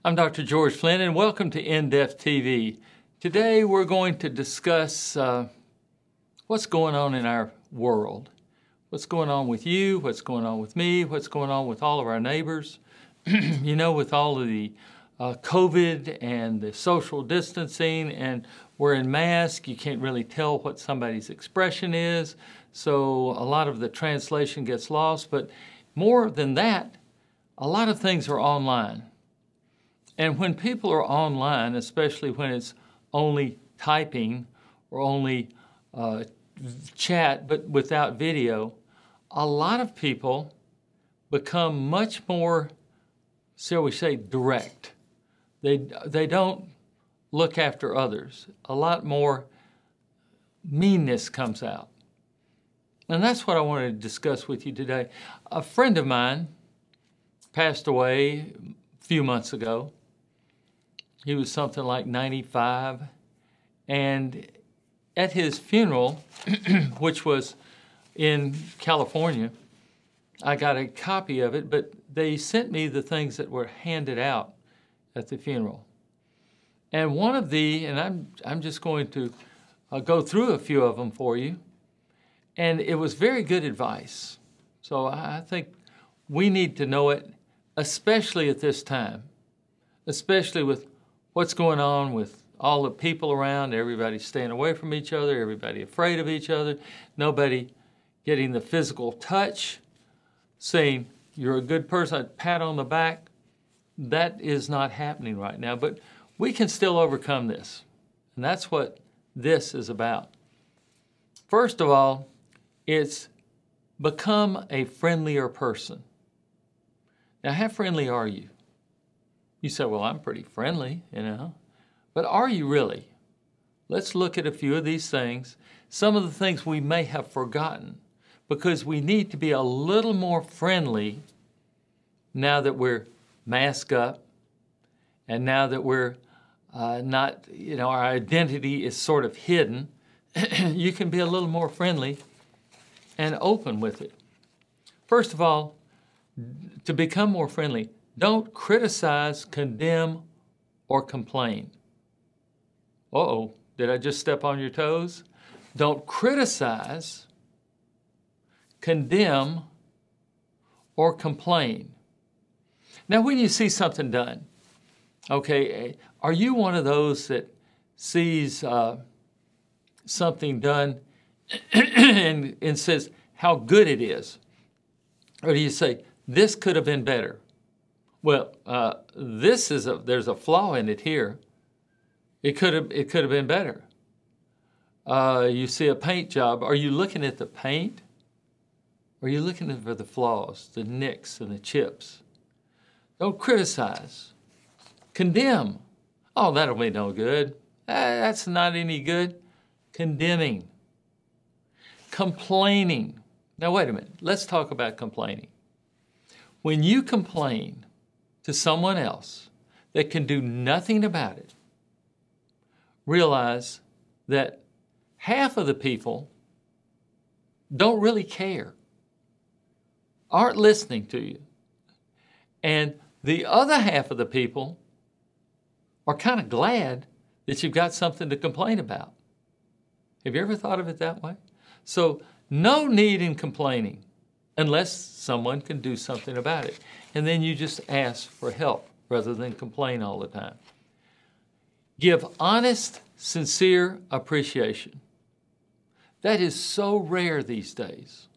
I'm Dr. George Flinn, and welcome to InDepth TV. Today we're going to discuss what's going on in our world. What's going on with you, what's going on with me, what's going on with all of our neighbors. You know, with all of the COVID and the social distancing, and we're in masks, you can't really tell what somebody's expression is, so a lot of the translation gets lost. But more than that, a lot of things are online. And when people are online, especially when it's only typing or only chat but without video, a lot of people become much more, shall we say, direct. They don't look after others. A lot more meanness comes out. And that's what I wanted to discuss with you today. A friend of mine passed away a few months ago. He was something like 95, and at his funeral, which was in California, I got a copy of it, but they sent me the things that were handed out at the funeral. And one of and I'm just going to go through a few of them for you, and it was very good advice. So I think we need to know it, especially at this time, especially with what's going on with all the people around, everybody staying away from each other, everybody afraid of each other, nobody getting the physical touch, saying you're a good person, a pat on the back. That is not happening right now, but we can still overcome this. And that's what this is about. First of all, it's become a friendlier person. Now, how friendly are you? You say, well, I'm pretty friendly, you know. But are you really? Let's look at a few of these things, some of the things we may have forgotten, because we need to be a little more friendly now that we're masked up and now that we're not, you know, our identity is sort of hidden. You can be a little more friendly and open with it. First of all, to become more friendly, don't criticize, condemn, or complain. Uh-oh, did I just step on your toes? Don't criticize, condemn, or complain. Now, when you see something done, okay, are you one of those that sees something done and says how good it is? Or do you say, this could have been better? Well, there's a flaw in it here. It could have been better. You see a paint job. Are you looking at the paint? Or are you looking for the flaws, the nicks and the chips? Don't criticize. Condemn. Oh, that'll be no good. That's not any good. Condemning. Complaining. Now, wait a minute. Let's talk about complaining. When you complain to someone else that can do nothing about it, realize that half of the people don't really care, aren't listening to you, and the other half of the people are kind of glad that you've got something to complain about. Have you ever thought of it that way? So no need in complaining unless someone can do something about it. And then you just ask for help rather than complain all the time. Give honest, sincere appreciation. That is so rare these days.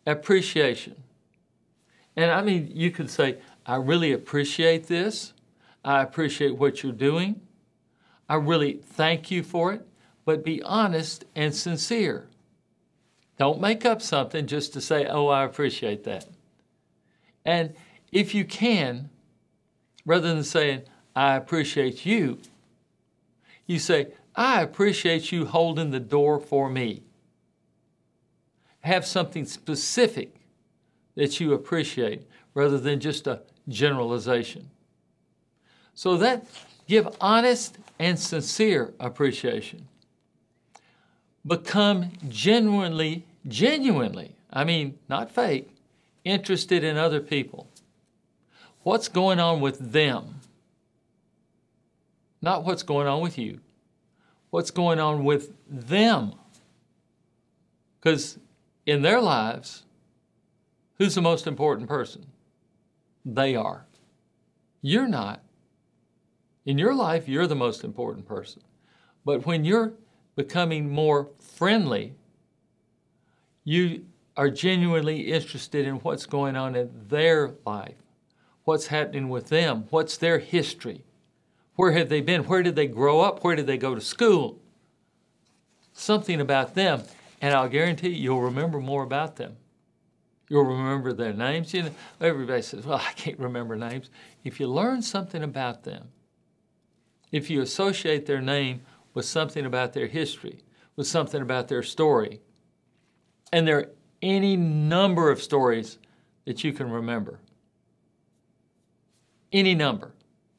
Appreciation. And I mean, you could say, I really appreciate this. I appreciate what you're doing. I really thank you for it. But be honest and sincere. Don't make up something just to say, oh, I appreciate that. And if you can, rather than saying, I appreciate you, you say, I appreciate you holding the door for me. Have something specific that you appreciate rather than just a generalization. So that give honest and sincere appreciation. Become genuinely, I mean, not fake, interested in other people. What's going on with them? Not what's going on with you. What's going on with them. Because in their lives, who's the most important person? They are. You're not. In your life, you're the most important person. But when you're becoming more friendly, you are genuinely interested in what's going on in their life, what's happening with them, what's their history, where have they been, where did they grow up, where did they go to school, something about them, and I'll guarantee you'll remember more about them. You'll remember their names. You know, everybody says, well, I can't remember names. If you learn something about them, if you associate their name with something about their history, with something about their story, and there are any number of stories that you can remember. Any number.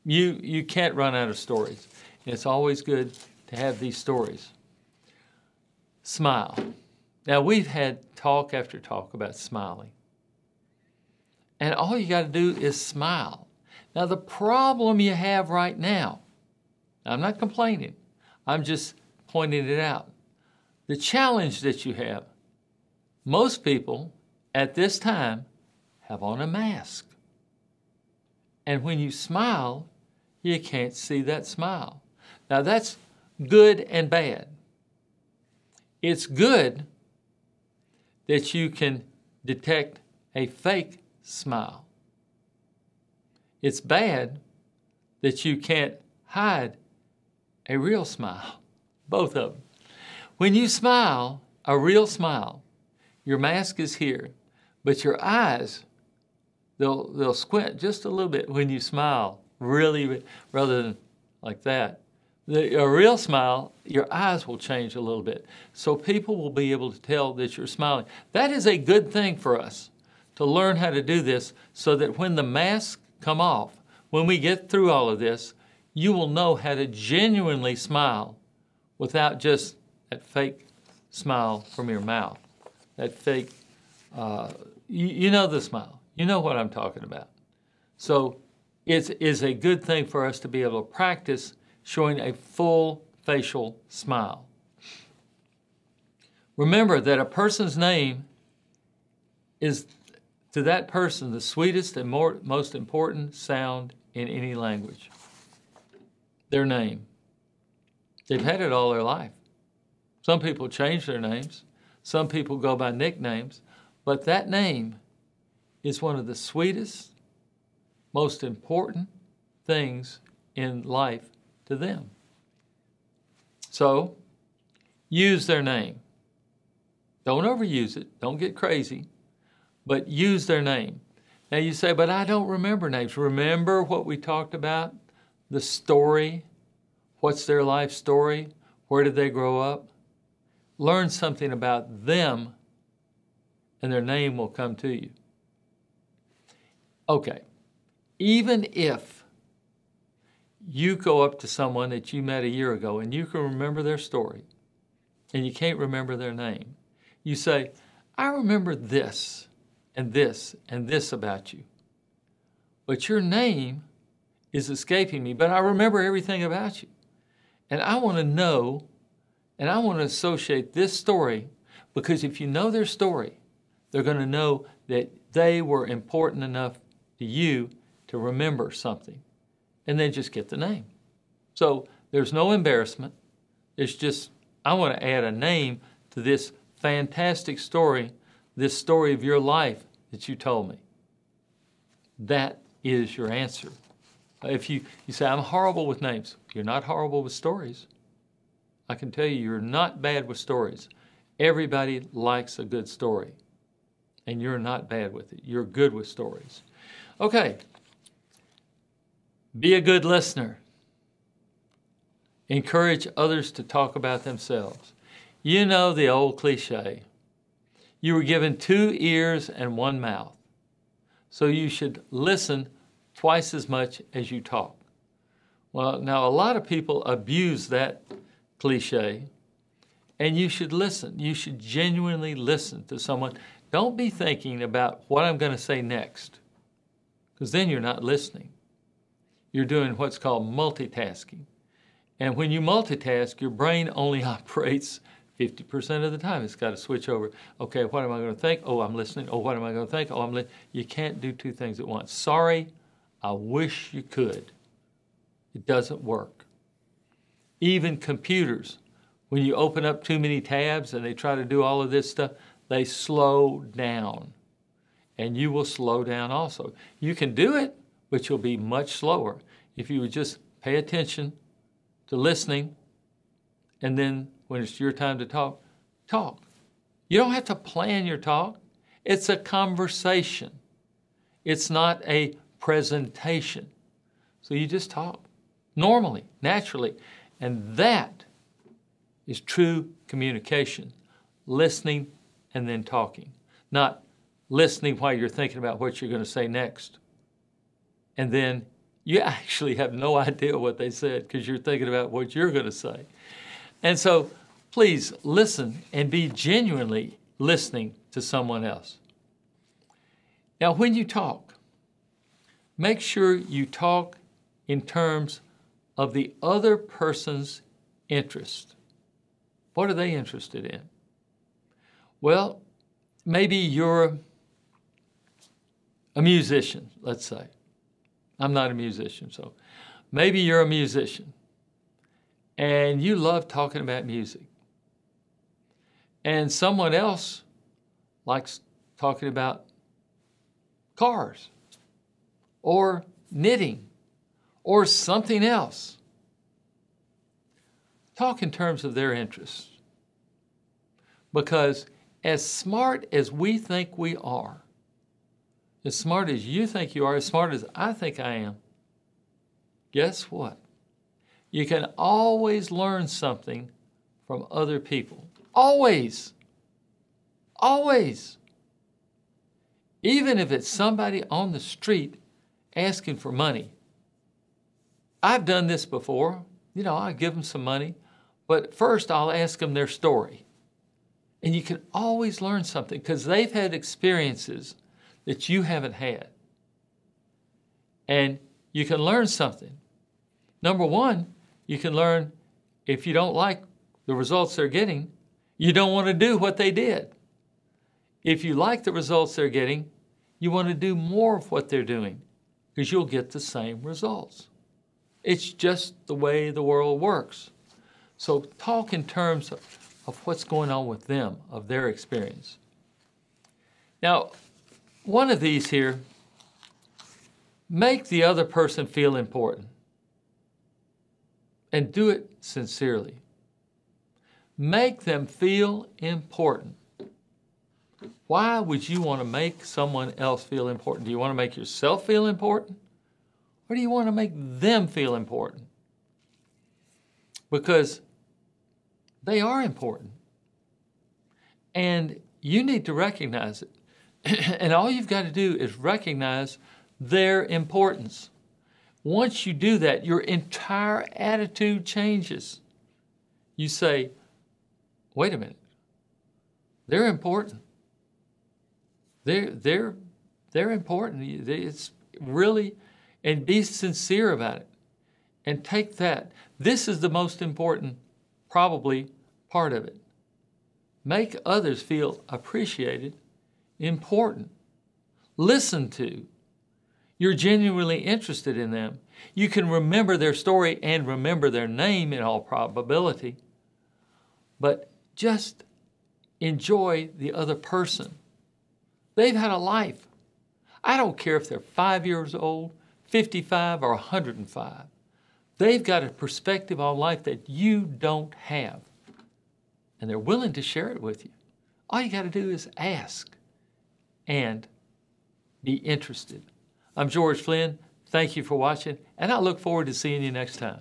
You can't run out of stories. And it's always good to have these stories. Smile. Now, we've had talk after talk about smiling. And all you got to do is smile. Now, the problem you have right now, I'm not complaining. I'm just pointing it out. The challenge that you have, most people at this time have on a mask. And when you smile, you can't see that smile. Now, that's good and bad. It's good that you can detect a fake smile. It's bad that you can't hide a real smile. Both of them. When you smile, a real smile, your mask is here, but your eyes, they'll squint just a little bit when you smile, really, rather than like that. A real smile, your eyes will change a little bit. So people will be able to tell that you're smiling. That is a good thing for us, to learn how to do this so that when the masks come off, when we get through all of this, you will know how to genuinely smile without just that fake smile from your mouth. That fake, you know the smile. You know what I'm talking about. So it is a good thing for us to be able to practice showing a full facial smile. Remember that a person's name is, to that person, the sweetest and most important sound in any language. Their name. They've had it all their life. Some people change their names. Some people go by nicknames. But that name is one of the sweetest, most important things in life to them. So, use their name. Don't overuse it. Don't get crazy. But use their name. Now you say, but I don't remember names. Remember what we talked about? The story. What's their life story? Where did they grow up? Learn something about them, and their name will come to you. Okay. Even if you go up to someone that you met a year ago and you can remember their story and you can't remember their name, you say, I remember this and this and this about you. But your name is escaping me, but I remember everything about you. And I want to know, and I want to associate this story, because if you know their story, they're going to know that they were important enough to you to remember something. And they just get the name. So there's no embarrassment. It's just, I want to add a name to this fantastic story, this story of your life that you told me. That is your answer. If you say, I'm horrible with names, you're not horrible with stories. I can tell you, you're not bad with stories. Everybody likes a good story. And you're not bad with it. You're good with stories. Okay. Be a good listener. Encourage others to talk about themselves. You know the old cliche. You were given 2 ears and 1 mouth. So you should listen twice as much as you talk. Well, now a lot of people abuse that cliche, and you should listen. You should genuinely listen to someone. Don't be thinking about what I'm going to say next, because then you're not listening. You're doing what's called multitasking. And when you multitask, your brain only operates 50% of the time. It's got to switch over. Okay, what am I going to think? Oh, I'm listening. Oh, what am I going to think? Oh, I'm listening. You can't do two things at once. Sorry, I wish you could. It doesn't work. Even computers, when you open up too many tabs and they try to do all of this stuff, they slow down. And you will slow down also. You can do it, but you'll be much slower if you would just pay attention to listening, and then when it's your time to talk, talk. You don't have to plan your talk. It's a conversation. It's not a presentation. So you just talk normally, naturally. And that is true communication, listening and then talking, not listening while you're thinking about what you're going to say next. And then you actually have no idea what they said because you're thinking about what you're going to say. And so please listen and be genuinely listening to someone else. Now, when you talk, make sure you talk in terms of the other person's interest. What are they interested in? Well, maybe you're a musician, let's say. I'm not a musician, so maybe you're a musician and you love talking about music. And someone else likes talking about cars or knitting or something else. Talk in terms of their interests. Because as smart as we think we are, as smart as you think you are, as smart as I think I am, guess what? You can always learn something from other people. Always. Always. Even if it's somebody on the street asking for money. I've done this before. You know, I give them some money, but first I'll ask them their story. And you can always learn something because they've had experiences that you haven't had. And you can learn something. Number one, you can learn if you don't like the results they're getting, you don't want to do what they did. If you like the results they're getting, you want to do more of what they're doing because you'll get the same results. It's just the way the world works. So talk in terms of what's going on with them, of their experience. Now, one of these here, make the other person feel important and do it sincerely. Make them feel important. Why would you want to make someone else feel important? Do you want to make yourself feel important? Or do you want to make them feel important? Because they are important. And you need to recognize it. And all you've got to do is recognize their importance. Once you do that, your entire attitude changes. You say, wait a minute, they're important. They're important. It's really, and be sincere about it. And take that. This is the most important, probably, part of it. Make others feel appreciated, important, listened to. You're genuinely interested in them. You can remember their story and remember their name in all probability, but just enjoy the other person. They've had a life. I don't care if they're 5 years old, 55, or 105. They've got a perspective on life that you don't have, and they're willing to share it with you. All you got to do is ask and be interested. I'm George Flinn. Thank you for watching, and I look forward to seeing you next time.